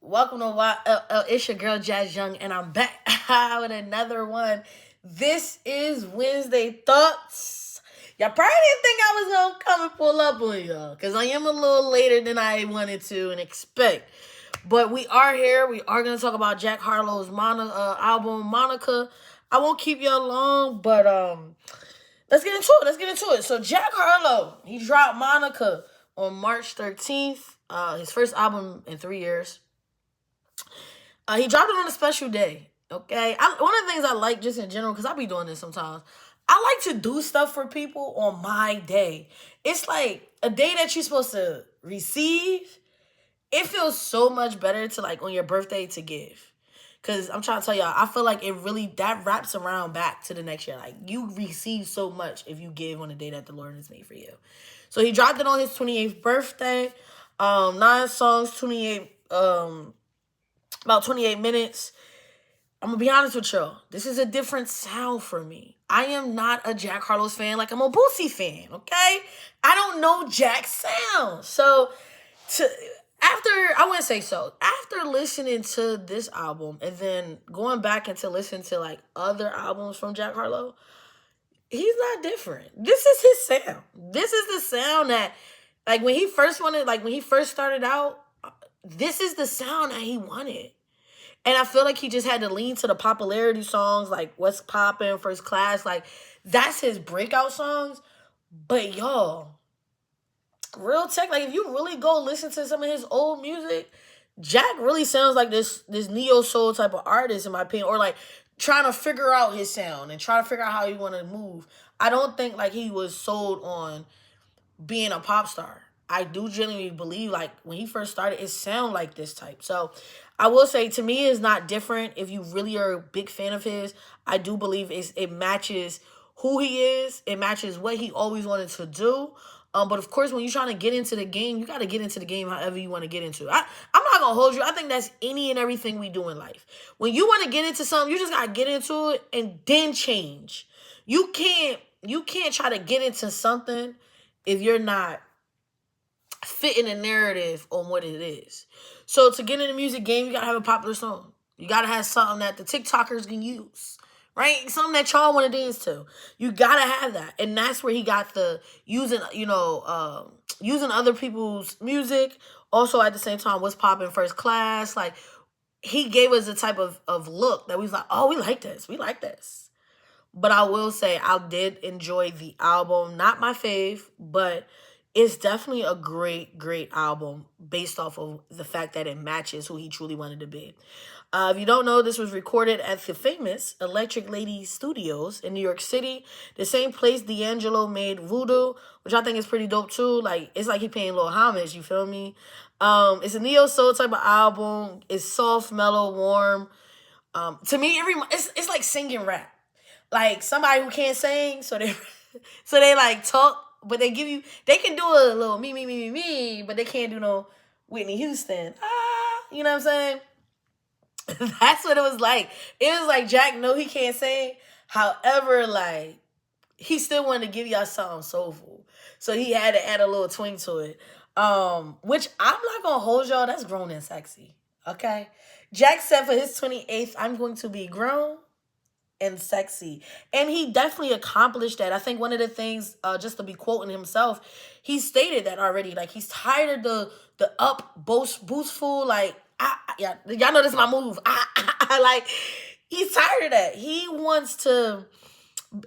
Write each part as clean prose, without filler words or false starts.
Welcome to it's your girl Jazz Young, and I'm back with another one. This is Wednesday Thoughts. Y'all probably didn't think I was gonna come and pull up on y'all, because I am a little later than I wanted to and expect. But we are here. We are gonna talk about Jack Harlow's album Monica. I won't keep y'all long, but let's get into it. So Jack Harlow, he dropped Monica on March 13th. His first album in 3 years. He dropped it on a special day. Okay, one of the things I like just in general, because I be doing this sometimes, I like to do stuff for people on my day. It's like a day that you're supposed to receive. It feels so much better to, like, on your birthday to give. Because I'm trying to tell y'all, I feel like it really, that wraps around back to the next year. Like, you receive so much if you give on the day that the Lord has made for you. So he dropped it on his 28th birthday. 9 songs, 28, about 28 minutes. I'm going to be honest with y'all. This is a different sound for me. I am not a Jack Harlow's fan like I'm a Boosie fan, okay? I don't know Jack's sound. So, after listening to this album and then going back into listen to, like, other albums from Jack Harlow, he's not different. This is his sound. This is the sound that, like, when he first started out, this is the sound that he wanted. And I feel like he just had to lean to the popularity songs, like What's Poppin', First Class. Like, that's his breakout songs. But y'all, real tech, like, if you really go listen to some of his old music, Jack really sounds like this neo soul type of artist, in my opinion, or like trying to figure out his sound and trying to figure out how he want to move. I don't think like he was sold on being a pop star. I do genuinely believe, like, when he first started, it sounded like this type. So I will say, to me, it's not different. If you really are a big fan of his, I do believe it matches who he is. It matches what he always wanted to do. But of course, when you're trying to get into the game, you got to get into the game however you want to get into it. I'm not going to hold you. I think that's any and everything we do in life. When you want to get into something, you just got to get into it and then change. You can't try to get into something if you're not fitting a narrative on what it is. So to get in the music game, you got to have a popular song. You got to have something that the TikTokers can use, right? Something that y'all want to dance to. You got to have that. And that's where he got the using other people's music. Also, at the same time, What's Poppin', First Class. Like, he gave us a type of look that we was like, oh, we like this. We like this. But I will say, I did enjoy the album. Not my fave, but it's definitely a great, great album based off of the fact that it matches who he truly wanted to be. If you don't know, this was recorded at the famous Electric Lady Studios in New York City, the same place D'Angelo made Voodoo, which I think is pretty dope too. Like, it's like he paying a little homage, you feel me? It's a neo-soul type of album. It's soft, mellow, warm. To me, it's like singing rap. Like, somebody who can't sing, so they like talk, but they can do a little me, but they can't do no Whitney Houston. You know what I'm saying? That's what it was like. It was like Jack know he can't sing. However, like, he still wanted to give y'all something soulful. So he had to add a little twang to it. Which I'm not gonna hold y'all, that's grown and sexy. Okay? Jack said for his 28th, I'm going to be grown and sexy. And he definitely accomplished that. I think one of the things, just to be quoting himself, he stated that already. Like, he's tired of the boastful, like, y'all know this is my move. Like, he's tired of that. He wants to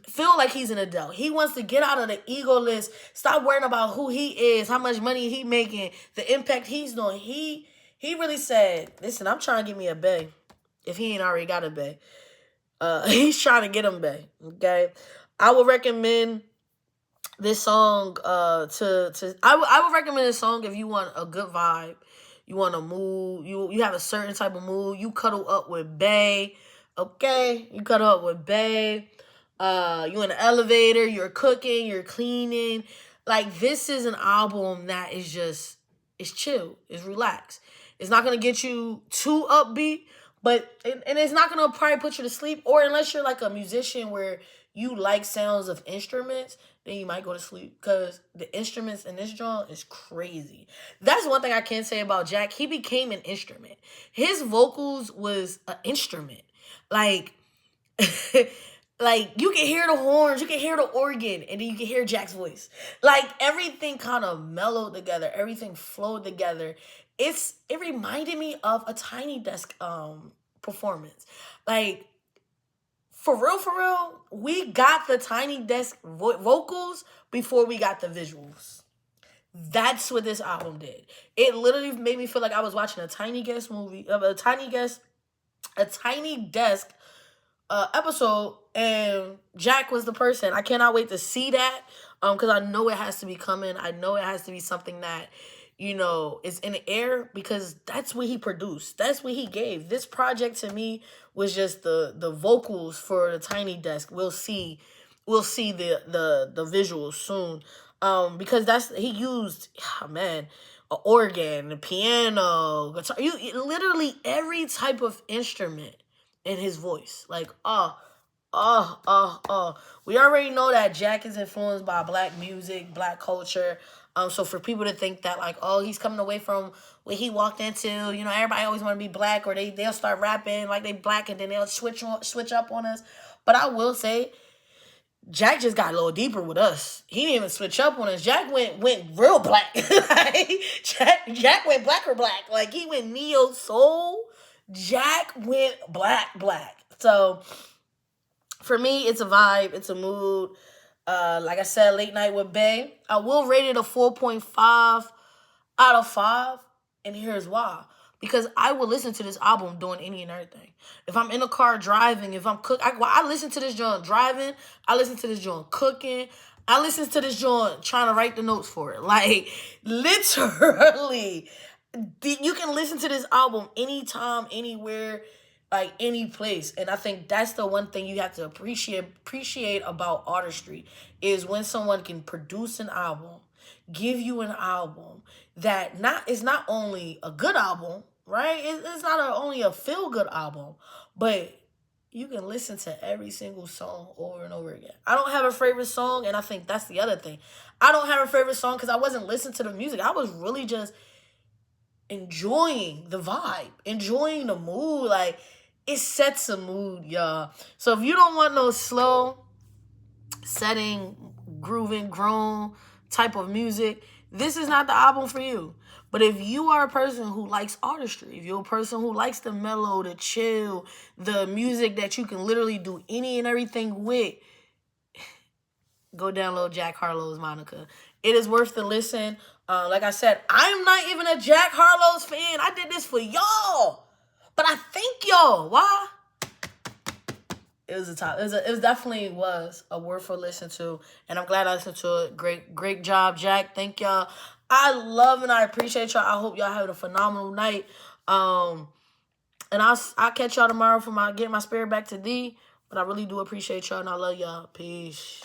feel like he's an adult. He wants to get out of the ego list, stop worrying about who he is, how much money he making, the impact he's doing. He really said, listen, I'm trying to get me a bae, if he ain't already got a bae. He's trying to get him back. Okay, I would recommend this song. I would recommend this song if you want a good vibe, you want a mood, you have a certain type of mood. You cuddle up with bae. Okay, you cuddle up with bae. You in the elevator, you're cooking, you're cleaning. Like, this is an album that is just, it's chill, it's relaxed. It's not gonna get you too upbeat. But, and it's not going to probably put you to sleep, or unless you're like a musician where you like sounds of instruments, then you might go to sleep. Because the instruments in this joint is crazy. That's one thing I can say about Jack. He became an instrument. His vocals was an instrument. Like, like you can hear the horns, you can hear the organ, and then you can hear Jack's voice. Like everything kind of mellowed together, everything flowed together. It reminded me of a Tiny Desk performance. Like for real, we got the Tiny Desk vocals before we got the visuals. That's what this album did. It literally made me feel like I was watching a Tiny Desk movie, a Tiny Desk episode, and Jack was the person. I cannot wait to see that because I know it has to be coming. I know it has to be something that is in the air, because that's what he produced. That's what he gave. This project to me was just the vocals for the Tiny Desk. We'll see the visuals soon. Because he used an organ, a piano, guitar, literally every type of instrument in his voice. Like, we already know that Jack is influenced by Black music, Black culture. So for people to think that like, oh, he's coming away from what he walked into, everybody always want to be Black, or they'll start rapping like they Black and then they'll switch up on us. But I will say, Jack just got a little deeper with us. He didn't even switch up on us. Jack went real Black. Like, Jack went blacker Black. Like he went neo soul. Jack went black. So for me, it's a vibe. It's a mood. Like I said, Late Night with Bay. I will rate it a 4.5 out of 5. And here's why. Because I will listen to this album doing any and everything. If I'm in a car driving, if I'm cooking, I listen to this joint driving. I listen to this joint cooking. I listen to this joint trying to write the notes for it. Like, literally, you can listen to this album anytime, anywhere, like any place. And I think that's the one thing you have to appreciate about artistry, is when someone can produce an album, give you an album that is not only a good album, right? It's not only a feel-good album, but you can listen to every single song over and over again. I don't have a favorite song, and I think that's the other thing. I don't have a favorite song because I wasn't listening to the music. I was really just enjoying the vibe, enjoying the mood. Like, it sets a mood, y'all. So if you don't want no slow, setting, grooving, grown type of music, this is not the album for you. But if you are a person who likes artistry, if you're a person who likes the mellow, the chill, the music that you can literally do any and everything with, go download Jack Harlow's Monica. It is worth the listen. Like I said, I'm not even a Jack Harlow's fan. I did this for y'all. But I thank y'all. Why? It was it definitely was a worth a listen to, and I'm glad I listened to it. Great job, Jack. Thank y'all. I love and I appreciate y'all. I hope y'all have a phenomenal night. And I'll catch y'all tomorrow for getting my spirit back to D. But I really do appreciate y'all, and I love y'all. Peace.